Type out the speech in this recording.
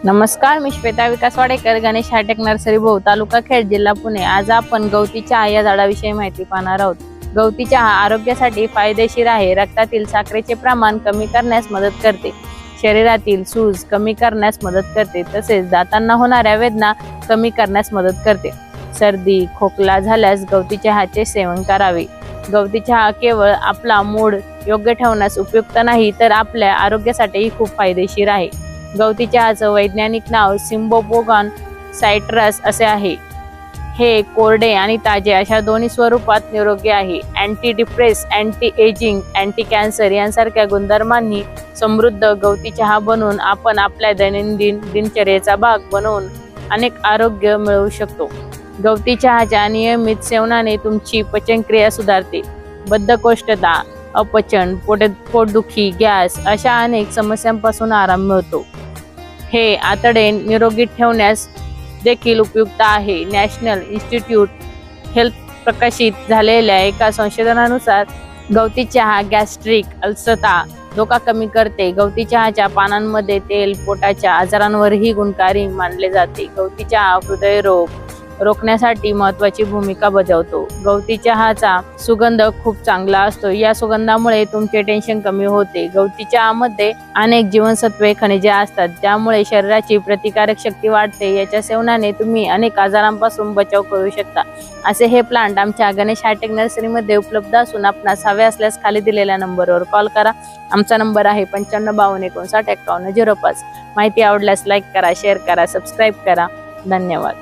नमस्कार, मी श्वेता विकास Wadekar, Ganesh hi tech nursery भोव, तालुका खेड, जिल्हा पुणे। आज आपण गवती चहा या झाडाविषयी माहिती पाहणार आहोत। गवती चहा आरोग्यासाठी फायदेशीर आहे। रक्तातील साखरेचे प्रमाण कमी करण्यास मदत करते, शरीरातील सूज कमी करण्यास मदत करते, तसेच दातांना होणाऱ्या वेदना कमी करण्यास मदत करते। सर्दी खोकला झाल्यास गवती चहाचे सेवन करावे। गवती चहा केवळ आपला मूड योग्य ठेवण्यास उपयुक्त नाही, तर आपल्या आरोग्यासाठीही खूप फायदेशीर आहे। गवती चहाचं वैज्ञानिक नाव सिम्बोपोगॉन सायट्रस असे आहे। हे कोरडे आणि ताजे अशा दोन्ही स्वरूपात निरोगी आहे। Anti depress, anti ageing, anti cancer यांसारख्या गुणधर्मांनी समृद्ध गवती चहा बनवून आपण आपल्या दैनंदिन दिनचर्येचा भाग बनवून अनेक आरोग्य मिळवू शकतो। गवती चहाच्या नियमित सेवनाने तुमची पचनक्रिया सुधारते, बद्धकोष्ठता, अपचन, पोटदुखी, गॅस अशा अनेक समस्यांपासून आराम मिळतो। हे आतडे निरोगी ठेवण्यास देखील उपयुक्त आहे। नॅशनल इन्स्टिट्यूट हेल्थ प्रकाशित झालेल्या एका संशोधनानुसार गवती चहा गॅस्ट्रिक अल्सरचा धोका कमी करते। गवती चहाच्या पानांमध्ये तेल पोटाच्या आजारांवरही गुणकारी मानले जाते। गवती चहा हृदयरोग रोखण्यासाठी महत्त्वाची भूमिका बजावतो। गवती चहाचा सुगंध खूप चांगला असतो, या सुगंधामुळे तुमचे टेन्शन कमी होते। गवती चहामध्ये अनेक जीवनसत्वे खनिजे असतात, ज्यामुळे शरीराची प्रतिकारक शक्ती वाढते। याच्या सेवनाने तुम्ही अनेक आजारांपासून बचाव करू शकता। असे हे प्लांट आमच्या गणेश हायटेक नर्सरीमध्ये उपलब्ध असून आपणास हवे असल्यास खाली दिलेल्या नंबरवर कॉल करा। आमचा नंबर आहे 9552595105। माहिती आवडल्यास लाईक करा, शेअर करा, सबस्क्राईब करा। धन्यवाद।